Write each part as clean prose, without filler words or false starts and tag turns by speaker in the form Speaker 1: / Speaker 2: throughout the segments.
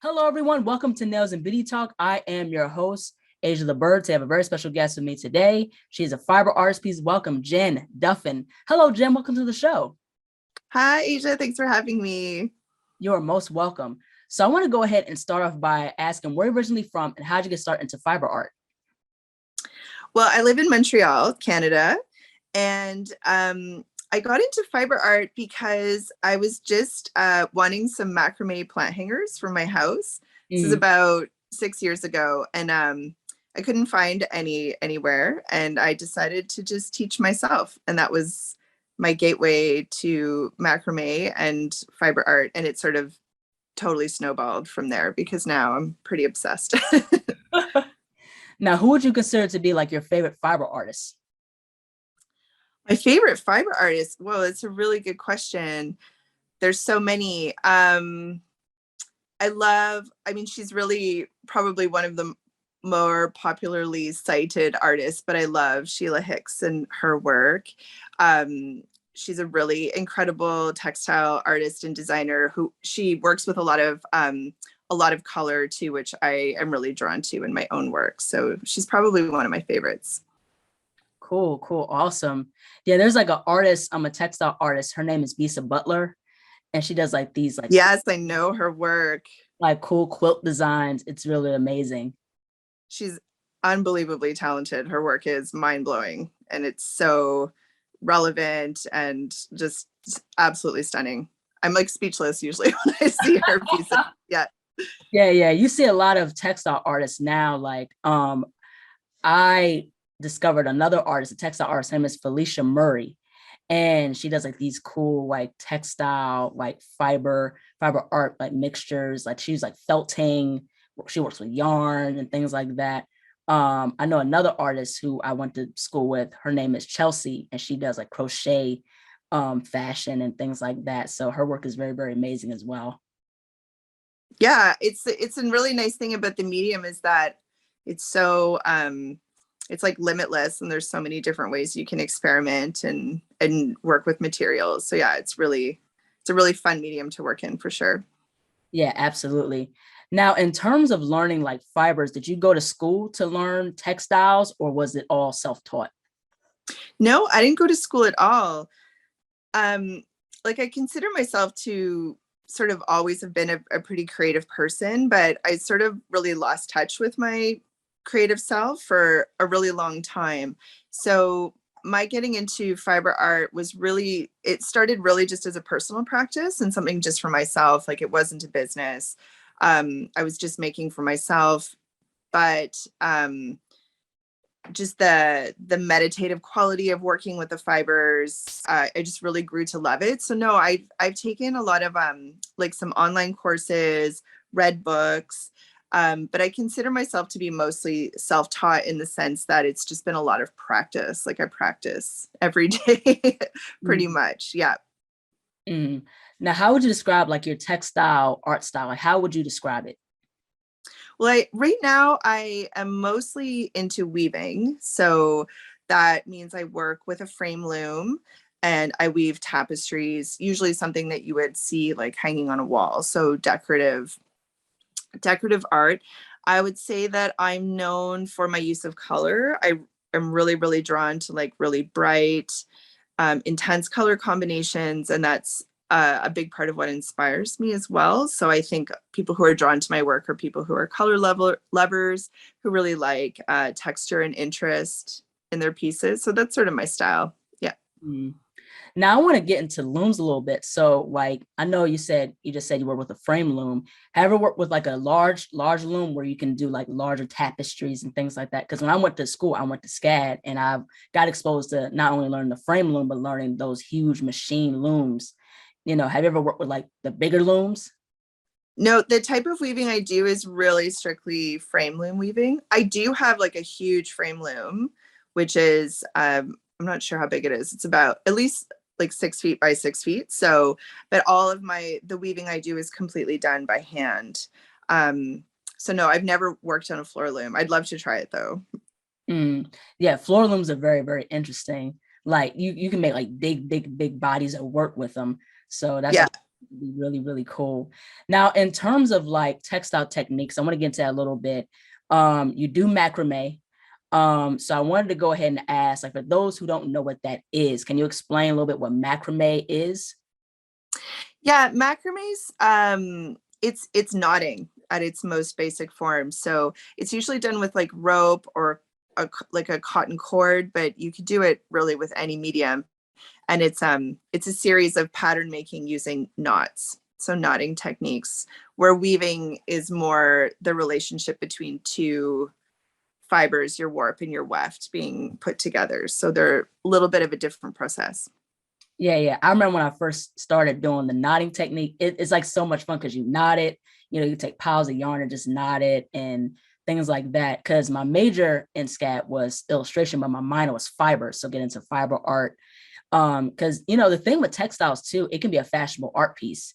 Speaker 1: Hello, everyone. Welcome to Nails and Beauty Talk. I am your host, Asia the Bird. I have a very special guest with me today. She's a fiber artist. Please welcome Jen Duffin. Hello, Jen. Welcome to the show.
Speaker 2: Hi, Asia. Thanks for having me.
Speaker 1: You're most welcome. So I want to go ahead and start off by asking where you're originally from and how did you get started into fiber art?
Speaker 2: Well, I live in Montreal, Canada, and I got into fiber art because I was just wanting some macrame plant hangers for my house. This is
Speaker 1: Mm,
Speaker 2: about 6 years ago, and I couldn't find any anywhere, and I decided to just teach myself, and that was my gateway to macrame and fiber art, and it sort of totally snowballed from there because now I'm pretty obsessed.
Speaker 1: Now, who would you consider to be like your favorite fiber artist?
Speaker 2: My favorite fiber artist? Well, it's a really good question. There's so many. I mean, she's really probably one of the more popularly cited artists, but I love Sheila Hicks and her work. She's a really incredible textile artist and designer who she works with a lot of color too, which I am really drawn to in my own work. So she's probably one of my favorites.
Speaker 1: Cool, awesome. Yeah, there's like an artist. I'm a textile artist. Her name is Bisa Butler, and she does like these
Speaker 2: Yes, I know her work.
Speaker 1: like cool quilt designs. It's really amazing.
Speaker 2: She's unbelievably talented. Her work is mind blowing and it's so relevant and just absolutely stunning. I'm like speechless usually when I see her pieces. Yeah.
Speaker 1: Yeah. You see a lot of textile artists now. I discovered another artist, a textile artist. Her name is Felicia Murray, and she does like these cool like textile like fiber art like mixtures. Like she's like felting. She works with yarn and things like that. I know another artist who I went to school with. Her name is Chelsea, and she does like crochet, fashion and things like that. So her work is very amazing as well.
Speaker 2: Yeah, it's a really nice thing about the medium is that it's so it's like limitless and there's so many different ways you can experiment and work with materials. So yeah, it's a really fun medium to work in for sure.
Speaker 1: Yeah, absolutely. Now, in terms of learning like fibers, did you go to school to learn textiles or was it all self-taught?
Speaker 2: No, I didn't go to school at all. Um, like I consider myself to sort of always have been a pretty creative person, but I sort of really lost touch with my creative self for a really long time. So my getting into fiber art was really, it started really just as a personal practice and something just for myself. Like it wasn't a business. I was just making for myself, but just the meditative quality of working with the fibers, I just really grew to love it. So no, I've taken a lot of like some online courses, read books, but I consider myself to be mostly self-taught in the sense that it's just been a lot of practice. Like I practice every day pretty
Speaker 1: Mm,
Speaker 2: much. Yeah.
Speaker 1: mm. Now, how would you describe like your textile art style? Like, how would you describe it?
Speaker 2: Well, right now I am mostly into weaving. So that means I work with a frame loom and I weave tapestries, usually something that you would see like hanging on a wall. So decorative art. I would say that I'm known for my use of color. I am really drawn to like really bright, intense color combinations, and that's a big part of what inspires me as well. So I think people who are drawn to my work are people who are color lovers, who really like texture and interest in their pieces. So that's sort of my style. Yeah.
Speaker 1: Mm. Now, I want to get into looms a little bit. So, like, I know you just said you work with a frame loom. Have you ever worked with like a large loom where you can do like larger tapestries and things like that? Because when I went to school, I went to SCAD and I got exposed to not only learning the frame loom, but learning those huge machine looms. Have you ever worked with like the bigger looms?
Speaker 2: No, the type of weaving I do is really strictly frame loom weaving. I do have like a huge frame loom, which is I'm not sure how big it is. It's about at least like 6 feet by 6 feet. So, but all of the weaving I do is completely done by hand. So no, I've never worked on a floor loom. I'd love to try it though.
Speaker 1: Mm. Yeah, floor looms are very interesting. Like you can make like big bodies of work with them. So that's
Speaker 2: Yeah.
Speaker 1: like be really, really cool. Now, in terms of like textile techniques, I want to get into that a little bit. You do macrame. So I wanted to go ahead and ask, like, for those who don't know what that is, can you explain a little bit what macrame is?
Speaker 2: Yeah, macrame's it's knotting at its most basic form. So it's usually done with like rope or like a cotton cord, but you could do it really with any medium. And it's a series of pattern making using knots. So knotting techniques, where weaving is more the relationship between two fibers, your warp and your weft, being put together. So they're a little bit of a different process.
Speaker 1: Yeah, yeah. I remember when I first started doing the knotting technique, it's like so much fun because you knot it, you take piles of yarn and just knot it and things like that. Because my major in SCAT was illustration, but my minor was fiber. So get into fiber art. Because the thing with textiles too, it can be a fashionable art piece.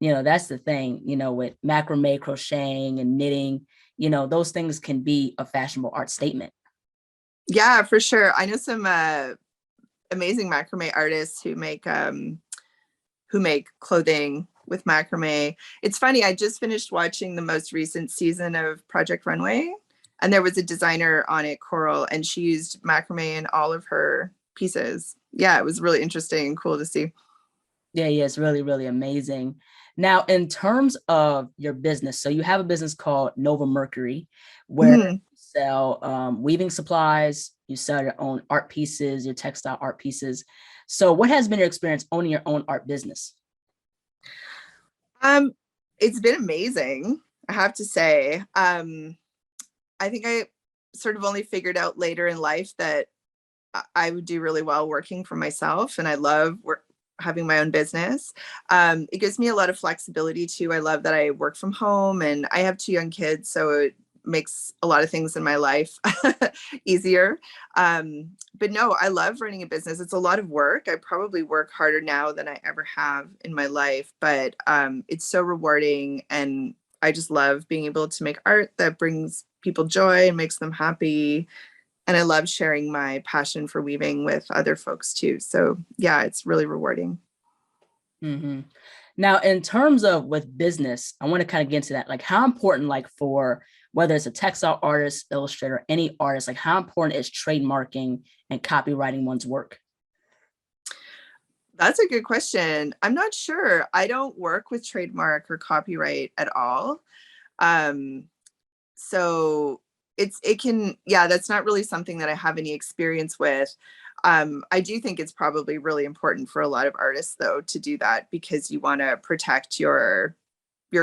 Speaker 1: That's the thing, with macrame, crocheting, and knitting, those things can be a fashionable art statement.
Speaker 2: Yeah, for sure. I know some amazing macrame artists who make clothing with macrame. It's funny, I just finished watching the most recent season of Project Runway, and there was a designer on it, Coral, and she used macrame in all of her pieces. Yeah, it was really interesting and cool to see.
Speaker 1: Yeah, yeah, it's really, really amazing. Now, in terms of your business, so you have a business called Nova Mercury, where you
Speaker 2: Mhm.
Speaker 1: sell weaving supplies, you sell your own art pieces, your textile art pieces. So, what has been your experience owning your own art business?
Speaker 2: Um, it's been amazing, I have to say. I think I sort of only figured out later in life that I would do really well working for myself, and I love having my own business. It gives me a lot of flexibility too. I love that I work from home, and I have two young kids, so it makes a lot of things in my life easier. But no, I love running a business. It's a lot of work. I probably work harder now than I ever have in my life, but it's so rewarding, and I just love being able to make art that brings people joy and makes them happy, and I love sharing my passion for weaving with other folks too. So yeah, it's really rewarding.
Speaker 1: Hmm. Now, in terms of with business, I want to kind of get into that. Like, how important, like, for whether it's a textile artist, illustrator, any artist, like, how important is trademarking and copywriting one's work?
Speaker 2: That's a good question. I'm not sure. I don't work with trademark or copyright at all. Um, so it can, yeah, that's not really something that I have any experience with. I do think it's probably really important for a lot of artists though to do that, because you want to protect your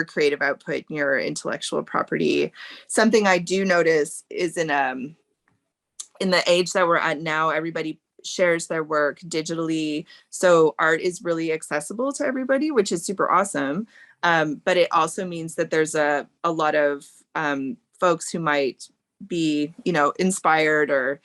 Speaker 2: creative output and your intellectual property. Something I do notice is in the age that we're at now, everybody shares their work digitally. So art is really accessible to everybody, which is super awesome. But it also means that there's a lot of folks who might be, inspired or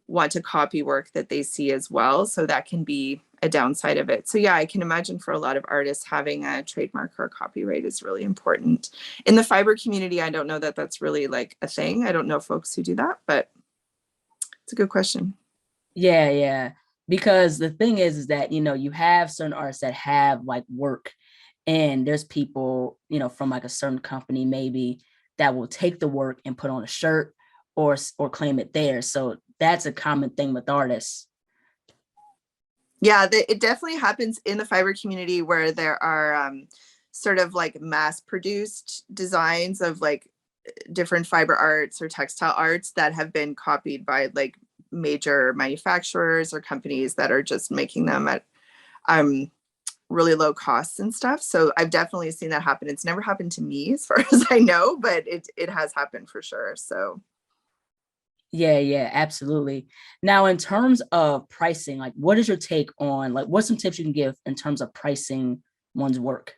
Speaker 2: want to copy work that they see as well. So that can be a downside of it. So yeah, I can imagine for a lot of artists having a trademark or a copyright is really important. In the fiber community, I don't know that that's really like a thing. I don't know folks who do that, but it's a good question.
Speaker 1: Yeah, yeah. Because the thing is that, you have certain artists that have like work, and there's people, from like a certain company maybe that will take the work and put on a shirt or claim it there. So that's a common thing with artists.
Speaker 2: Yeah, it definitely happens in the fiber community where there are sort of like mass produced designs of like different fiber arts or textile arts that have been copied by like major manufacturers or companies that are just making them at um, really low costs and stuff. So I've definitely seen that happen. It's never happened to me as far as I know, but it has happened for sure. So
Speaker 1: Yeah, yeah, absolutely. Now, in terms of pricing, like, what is your take on, like, what's some tips you can give in terms of pricing one's work?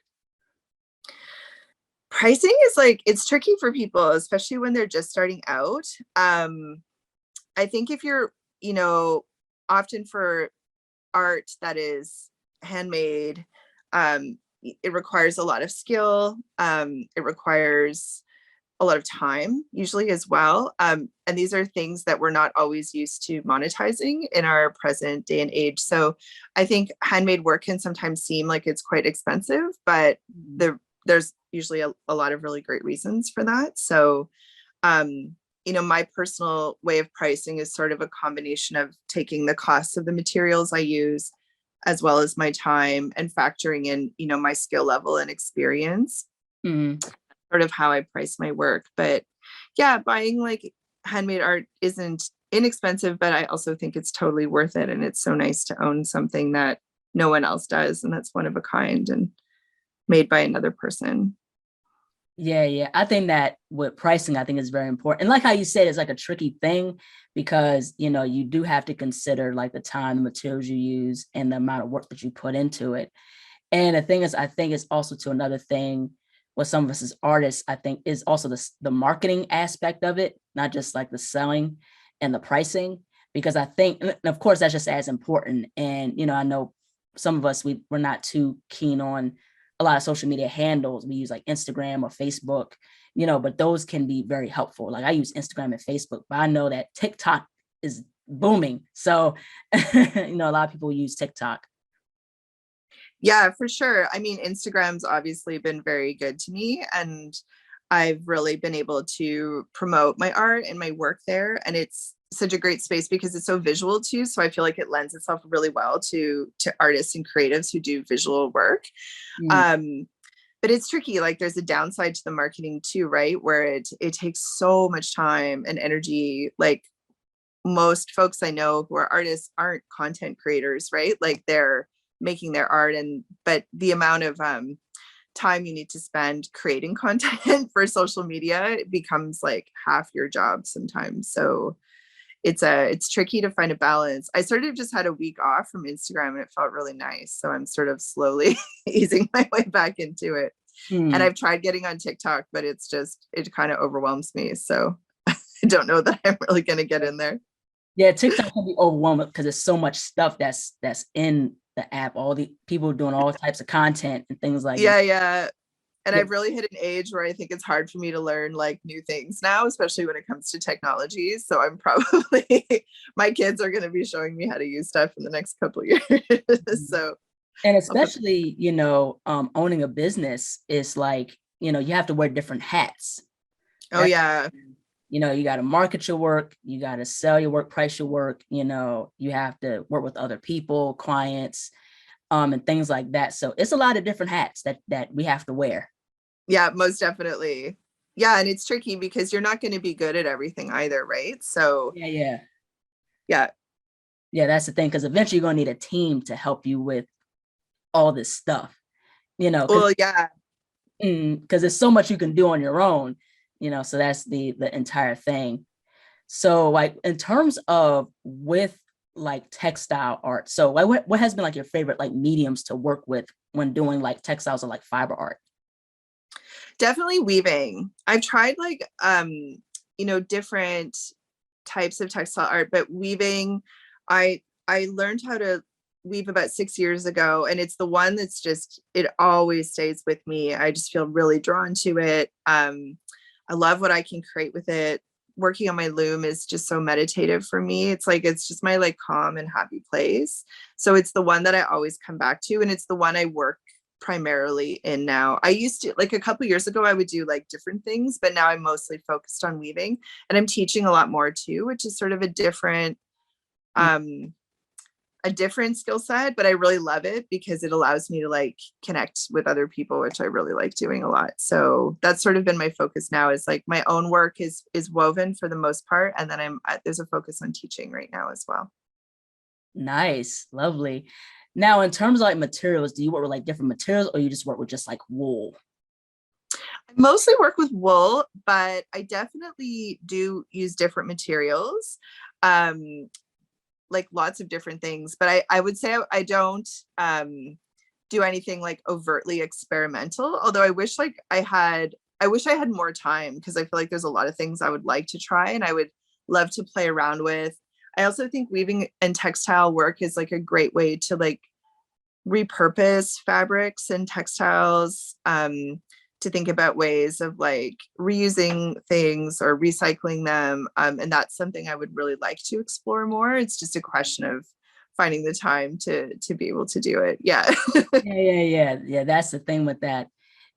Speaker 2: pricing is like it's tricky for people, especially when they're just starting out. I think if you're, you know, often for art that is handmade, it requires a lot of skill. It requires a lot of time usually as well. And these are things that we're not always used to monetizing in our present day and age. So I think handmade work can sometimes seem like it's quite expensive, but there's usually a lot of really great reasons for that. So, my personal way of pricing is sort of a combination of taking the costs of the materials I use, as well as my time, and factoring in, my skill level and experience,
Speaker 1: Mm-hmm.
Speaker 2: sort of how I price my work. But yeah, buying like handmade art isn't inexpensive, but I also think it's totally worth it. And it's so nice to own something that no one else does, and that's one of a kind and made by another person.
Speaker 1: Yeah, yeah. I think that with pricing, I think is very important. And like how you said, it's like a tricky thing because, you do have to consider like the time, the materials you use, and the amount of work that you put into it. And the thing is, I think it's also to another thing with some of us as artists, I think is also the marketing aspect of it, not just like the selling and the pricing, because I think, and of course, that's just as important. And, I know some of us, we're not too keen on a lot of social media handles. We use like Instagram or Facebook, but those can be very helpful. Like I use Instagram and Facebook, but I know that TikTok is booming. So, a lot of people use TikTok.
Speaker 2: Yeah, for sure. I mean, Instagram's obviously been very good to me, and I've really been able to promote my art and my work there. And it's such a great space because it's so visual too. So I feel like it lends itself really well to artists and creatives who do visual work.
Speaker 1: Mm.
Speaker 2: Um, but it's tricky. Like there's a downside to the marketing too, right? Where it takes so much time and energy. Like most folks I know who are artists aren't content creators, right? Like they're making their art, and but the amount of time you need to spend creating content for social media becomes like half your job sometimes. So it's tricky to find a balance. I sort of just had a week off from Instagram and it felt really nice. So I'm sort of slowly easing my way back into it. And
Speaker 1: Mm.
Speaker 2: I've tried getting on TikTok, but it kind of overwhelms me. So I don't know that I'm really going to get in there.
Speaker 1: Yeah, TikTok can be overwhelming because there's so much stuff that's in the app. All the people doing all types of content and things like that.
Speaker 2: Yeah, yeah. And
Speaker 1: Yeah,
Speaker 2: I've really hit an age where I think it's hard for me to learn like new things now, especially when it comes to technology. So I'm probably my kids are going to be showing me how to use stuff in the next couple of years. So
Speaker 1: and
Speaker 2: I'll put.
Speaker 1: especially owning a business is like you have to wear different hats.
Speaker 2: Oh yeah,
Speaker 1: You got to market your work, you got to sell your work, price your work. You have to work with other people, clients, and things like that. So it's a lot of different hats that we have to wear.
Speaker 2: yeah, most definitely. Yeah, and it's tricky because you're not going to be good at everything either, right? So
Speaker 1: Yeah, yeah,
Speaker 2: yeah,
Speaker 1: yeah. That's the thing, because eventually you're gonna need a team to help you with all this stuff. Because
Speaker 2: well, yeah,
Speaker 1: there's so much you can do on your own. So that's the entire thing. So like in terms of with like textile art, so like what has been like your favorite like mediums to work with when doing like textiles or like fiber art?
Speaker 2: definitely weaving. I've tried like different types of textile art, but weaving, I learned how to weave about 6 years ago, and it's the one that's just it always stays with me. I just feel really drawn to it. I love what I can create with it. Working on my loom is just so meditative for me. It's just my like calm and happy place. So it's the one that I always come back to, and it's the one I work primarily in now. I used to like a couple years ago I would do like different things, but now I'm mostly focused on weaving, and I'm teaching a lot more too, which is sort of um a different skill set, but I really love it because it allows me to like connect with other people, which I really like doing a lot. So that's sort of been my focus now, is like my own work is woven for the most part, and then there's a focus on teaching right now as well.
Speaker 1: Nice, lovely. Now, in terms of like materials, do you work with like different materials, or you just work with just like wool?
Speaker 2: I mostly work with wool, but I definitely do use different materials. Um, like lots of different things, but I would say I don't do anything like overtly experimental, although I wish I had more time, because I feel like there's a lot of things I would like to try and I would love to play around with. I also think weaving and textile work is like a great way to like repurpose fabrics and textiles, to think about ways of like reusing things or recycling them. And that's something I would really like to explore more. It's just a question of finding the time to be able to do it. Yeah.
Speaker 1: Yeah. That's the thing with that.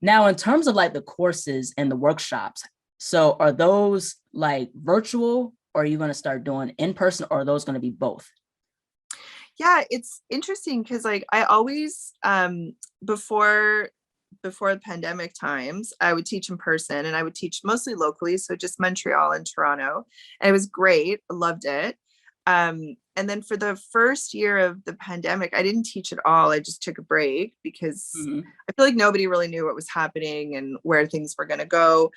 Speaker 1: Now, in terms of like the courses and the workshops, so are those like virtual, or are you going to start doing in person, or are those going to be both?
Speaker 2: Yeah, it's interesting because like I always before the pandemic times, I would teach in person and I would teach mostly locally, so just Montreal and Toronto. And it was great. I loved it. And then for the first year of the pandemic, I didn't teach at all. I just took a break because
Speaker 1: Mhm.
Speaker 2: I feel like nobody really knew what was happening and where things were going to go.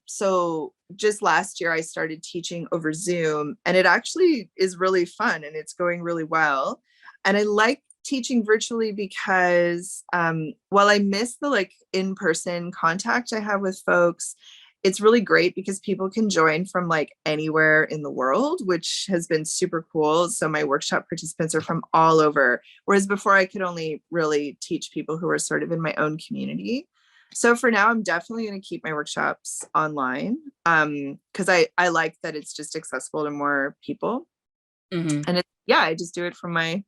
Speaker 2: So just last year, I started teaching over Zoom, and it actually is really fun and it's going really well. And I like teaching virtually because while I miss the like in-person contact I have with folks, it's really great because people can join from like anywhere in the world, which has been super cool. So my workshop participants are from all over, whereas before I could only really teach people who are sort of in my own community. So for now, I'm definitely going to keep my workshops online because I like that it's just accessible to more people.
Speaker 1: Mhm.
Speaker 2: And yeah, I just do it from my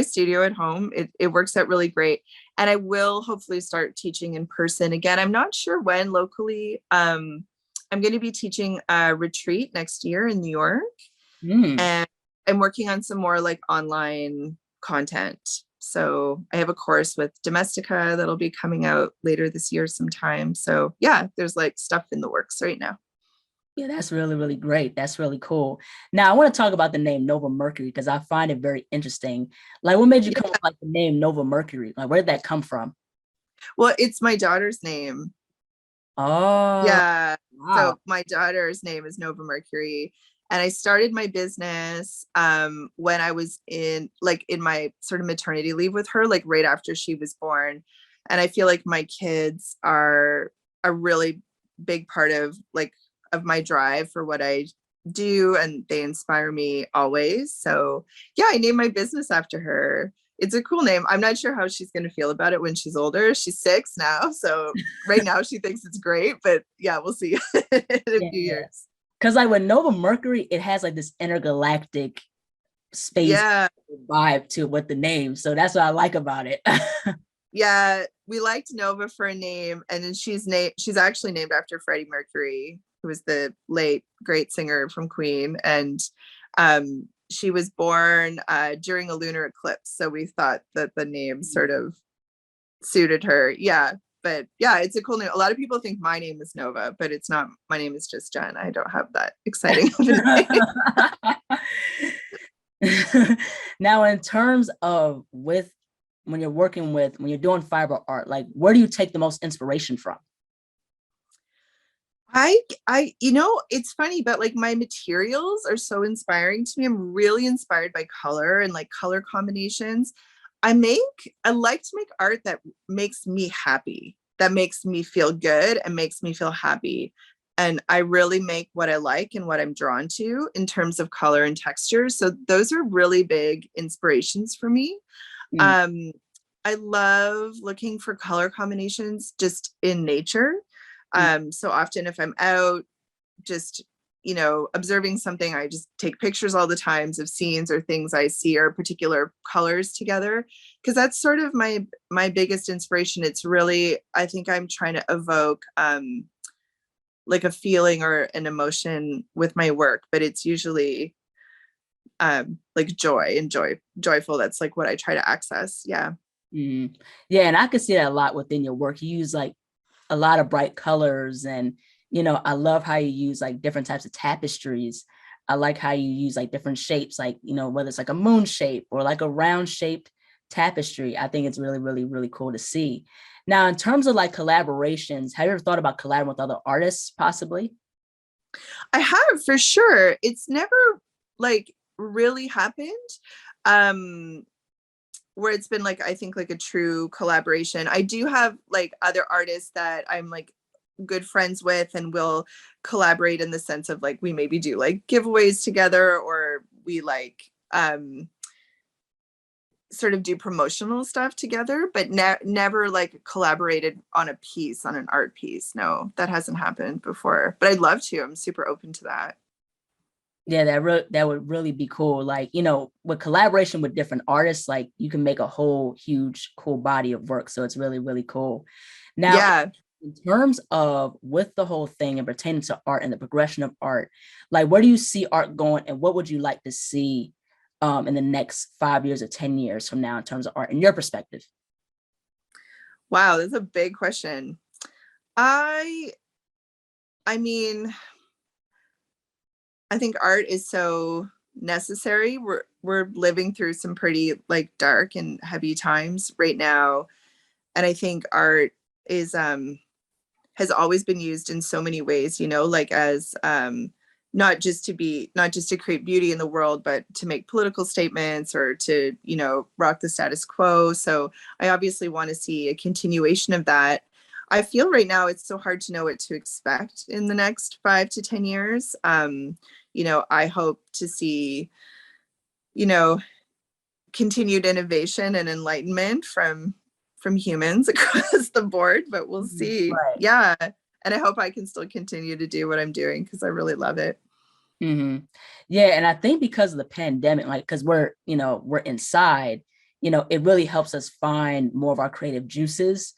Speaker 2: studio at home. It works out really great. And I will hopefully start teaching in person again. I'm not sure when locally. I'm going to be teaching a retreat next year in New York,
Speaker 1: Mm.
Speaker 2: and I'm working on some more like online content. So I have a course with Domestica that'll be coming out later this year sometime. So yeah, there's like stuff in the works right now.
Speaker 1: Yeah, that's really, really great. That's really cool. Now, I want to talk about the name Nova Mercury because I find it very interesting. Like, what made you
Speaker 2: Yeah.
Speaker 1: come up with like the name Nova Mercury? Like, where did that come from?
Speaker 2: Well, it's my daughter's name.
Speaker 1: Oh,
Speaker 2: Yeah.
Speaker 1: wow.
Speaker 2: So my daughter's name is Nova Mercury. And I started my business when I was in my sort of maternity leave with her, like right after she was born. And I feel like my kids are a really big part of my drive for what I do, and they inspire me always. So yeah, I named my business after her. It's a cool name. I'm not sure how she's going to feel about it when she's older. She's 6 now, so right now she thinks it's great, but yeah, we'll see in a
Speaker 1: Yeah.
Speaker 2: few years.
Speaker 1: Because like with Nova Mercury, it has like this intergalactic space
Speaker 2: Yeah,
Speaker 1: vibe to what the name. So that's what I like about it.
Speaker 2: yeah, we liked Nova for a name, and then she's actually named after Freddie Mercury, who was the late great singer from Queen, and she was born during a lunar eclipse, so we thought that the name sort of suited her. Yeah, but yeah, it's a cool name. A lot of people think my name is Nova, but it's not. My name is just Jen. I don't have that exciting of a name.
Speaker 1: Now, in terms of with when you're doing fiber art, like where do you take the most inspiration from?
Speaker 2: It's funny, but like my materials are so inspiring to me. I'm really inspired by color and like color combinations. I like to make art that makes me happy, that makes me feel good and makes me feel happy. And I really make what I like and what I'm drawn to in terms of color and texture. So those are really big inspirations for me.
Speaker 1: Mm,
Speaker 2: Um, I love looking for color combinations just in nature.
Speaker 1: mm,
Speaker 2: So often if I'm out just observing something, I just take pictures all the times of scenes or things I see or particular colors together, because that's sort of my biggest inspiration. It's really, I think I'm trying to evoke like a feeling or an emotion with my work, but it's usually like joyful. That's like what I try to access. Yeah.
Speaker 1: mm. Yeah, and I could see that a lot within your work. You use like a lot of bright colors, and I love how you use like different types of tapestries. I like how you use like different shapes, like whether it's like a moon shape or like a round shaped tapestry. I think it's really, really, really cool to see. Now, in terms of like collaborations, have you ever thought about collaborating with other artists possibly?
Speaker 2: I have, for sure. It's never like really happened. Um where it's been like, I think like a true collaboration. I do have like other artists that I'm like good friends with and will collaborate in the sense of like we maybe do like giveaways together, or we like sort of do promotional stuff together, but never like collaborated on a piece, on an art piece. No, that hasn't happened before, but I'd love to. I'm super open to that.
Speaker 1: Yeah, that would really be cool. Like, with collaboration with different artists, like you can make a whole huge cool body of work. So it's really, really cool. Now,
Speaker 2: Yeah.
Speaker 1: in terms of with the whole thing and pertaining to art and the progression of art, like where do you see art going and what would you like to see in the next 5 years or 10 years from now in terms of art in your perspective?
Speaker 2: Wow, that's a big question. I I mean, I think art is so necessary. We're living through some pretty like dark and heavy times right now. And I think art is has always been used in so many ways, like as not just to create beauty in the world, but to make political statements or to, rock the status quo. So I obviously want to see a continuation of that. I feel right now it's so hard to know what to expect in the next 5 to 10 years. I hope to see, you know, continued innovation and enlightenment from humans across the board, but we'll see.
Speaker 1: Right.
Speaker 2: Yeah. And I hope I can still continue to do what I'm doing because I really love it.
Speaker 1: Mm-hmm. Yeah, and I think because of the pandemic, like because we're inside, it really helps us find more of our creative juices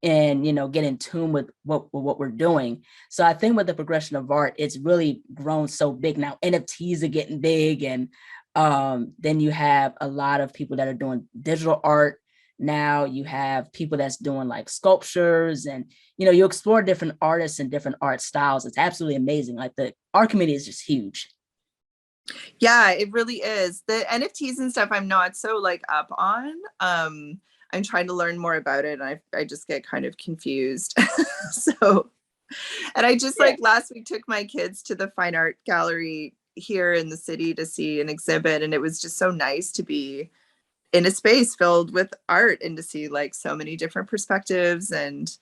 Speaker 1: and get in tune with what we're doing. So I think with the progression of art, it's really grown so big now. NFTs are getting big, and then you have a lot of people that are doing digital art. Now you have people that's doing like sculptures, and you explore different artists and different art styles. It's absolutely amazing. Like the art community is just huge.
Speaker 2: Yeah, it really is. The NFTs and stuff I'm not so like up on. I'm trying to learn more about it and I just get kind of confused. So, and I just
Speaker 1: Yeah.
Speaker 2: like last week took my kids to the fine art gallery here in the city to see an exhibit, and it was just so nice to be in a space filled with art and to see like so many different perspectives and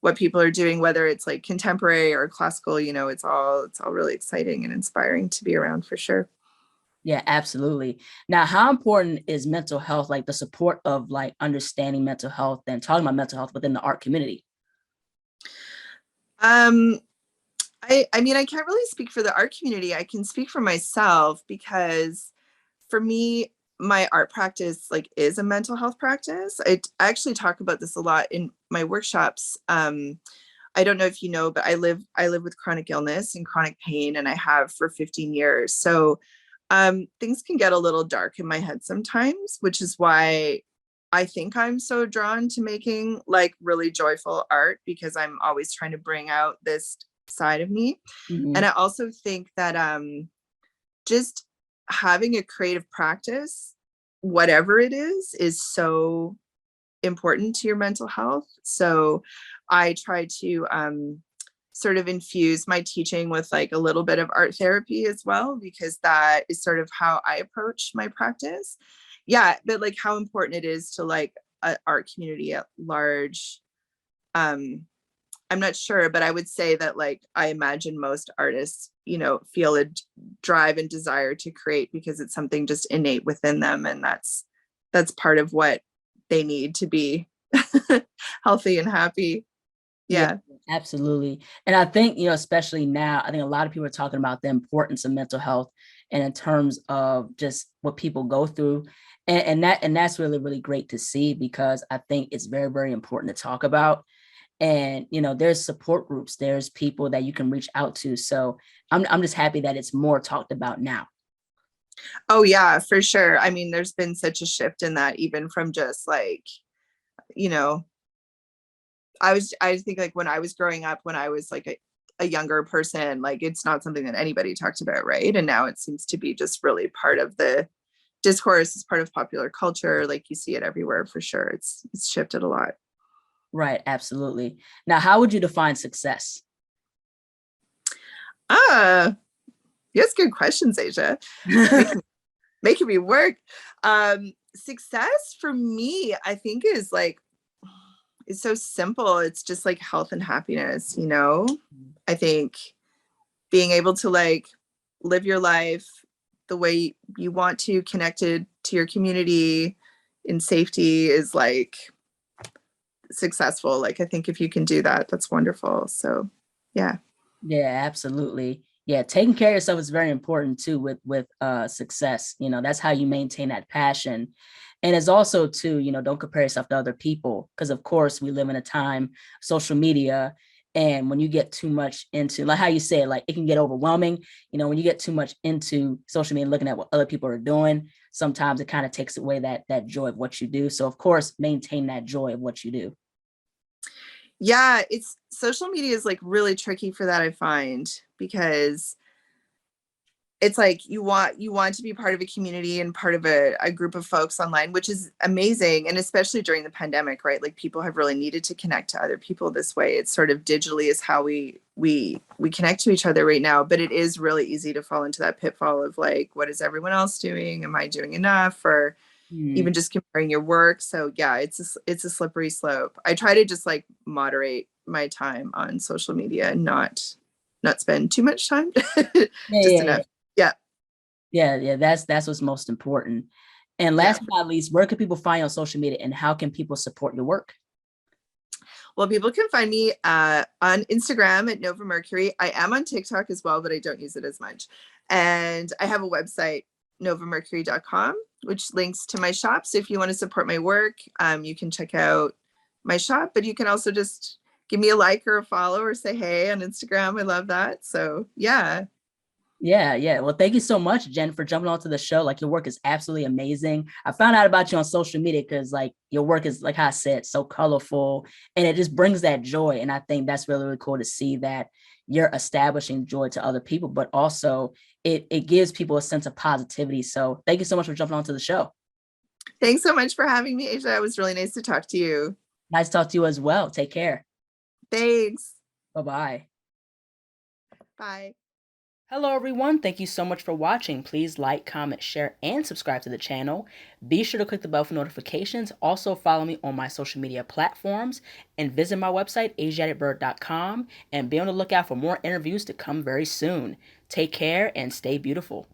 Speaker 2: what people are doing, whether it's like contemporary or classical. It's all really exciting and inspiring to be around for sure.
Speaker 1: Yeah, absolutely. Now, how important is mental health, like the support of like understanding mental health and talking about mental health within the art community?
Speaker 2: um I mean, I can't really speak for the art community. I can speak for myself because for me, my art practice like is a mental health practice. I actually talk about this a lot in my workshops. I don't know if you know, but I live with chronic illness and chronic pain, and I have for 15 years. So things can get a little dark in my head sometimes, which is why I think I'm so drawn to making like really joyful art because I'm always trying to bring out this side of me. And
Speaker 1: Mhm.
Speaker 2: I also think that just having a creative practice, whatever it is so important to your mental health. So I try to sort of infuse my teaching with like a little bit of art therapy as well, because that is sort of how I approach my practice. Yeah, but like how important it is to like an art community at large. Um, I'm not sure, but I would say that like I imagine most artists, feel a drive and desire to create because it's something just innate within them, and that's part of what they need to be healthy and happy.
Speaker 1: Yeah,
Speaker 2: Yeah.
Speaker 1: absolutely. And I think, especially now, I think a lot of people are talking about the importance of mental health and in terms of just what people go through. And that's really, really great to see because I think it's very, very important to talk about. And there's support groups, there's people that you can reach out to. So I'm just happy that it's more talked about now.
Speaker 2: Oh yeah, for sure. I mean, there's been such a shift in that, even from just like, you know, I think like when I was growing up, when I was like a younger person, like it's not something that anybody talked about, right? And now it seems to be just really part of the discourse, is part of popular culture. Like you see it everywhere for sure. It's shifted a lot.
Speaker 1: Right, absolutely. Now, how would you define success?
Speaker 2: Ah, yes, good questions, Asia. Making making me work. Success for me, I think, is like it's so simple. It's just like health and happiness. I think being able to like live your life the way you want to, connected to your community, in safety is like successful. Like I think if you can do that, that's wonderful. So yeah.
Speaker 1: Yeah, absolutely. Yeah, taking care of yourself is very important too with success. You know, that's how you maintain that passion. And it's also too, you know, don't compare yourself to other people because of course we live in a time social media, and when you get too much into, like how you say, like it can get overwhelming. You know, when you get too much into social media and looking at what other people are doing, sometimes it kind of takes away that joy of what you do. So of course, maintain that joy of what you do.
Speaker 2: Yeah, it's social media is like really tricky for that, I find, because it's like you want to be part of a community and part of a group of folks online, which is amazing. And especially during the pandemic, right? Like people have really needed to connect to other people this way. It's sort of digitally is how we connect to each other right now. But it is really easy to fall into that pitfall of like, what is everyone else doing? Am I doing enough? Or
Speaker 1: Hmm.
Speaker 2: even just comparing your work. So yeah, it's a slippery slope. I try to just like moderate my time on social media and not spend too much time,
Speaker 1: Yeah,
Speaker 2: just
Speaker 1: yeah, yeah.
Speaker 2: enough. Yeah.
Speaker 1: Yeah, that's what's most important. And
Speaker 2: Yeah.
Speaker 1: last but not least, where can people find you on social media and how can people support your work?
Speaker 2: Well, people can find me on Instagram at Nova Mercury. I am on TikTok as well, but I don't use it as much. And I have a website, novamercury.com, which links to my shop. So if you want to support my work, you can check out my shop, but you can also just give me a like or a follow or say hey on Instagram. I love that. So yeah.
Speaker 1: Yeah, yeah. Well, thank you so much, Jen, for jumping onto the show. Like your work is absolutely amazing. I found out about you on social media because like your work is, like I said, so colorful and it just brings that joy. And I think that's really, really cool to see that you're establishing joy to other people, but also it gives people a sense of positivity. So thank you so much for jumping onto the show.
Speaker 2: Thanks so much for having me, Asia. It was really nice to talk to you.
Speaker 1: Nice to talk to you as well. Take care.
Speaker 2: Thanks.
Speaker 1: Bye-bye.
Speaker 2: Bye.
Speaker 1: Hello, everyone. Thank you so much for watching. Please like, comment, share, and subscribe to the channel. Be sure to click the bell for notifications. Also, follow me on my social media platforms and visit my website, asiaticbird.com, and be on the lookout for more interviews to come very soon. Take care and stay beautiful.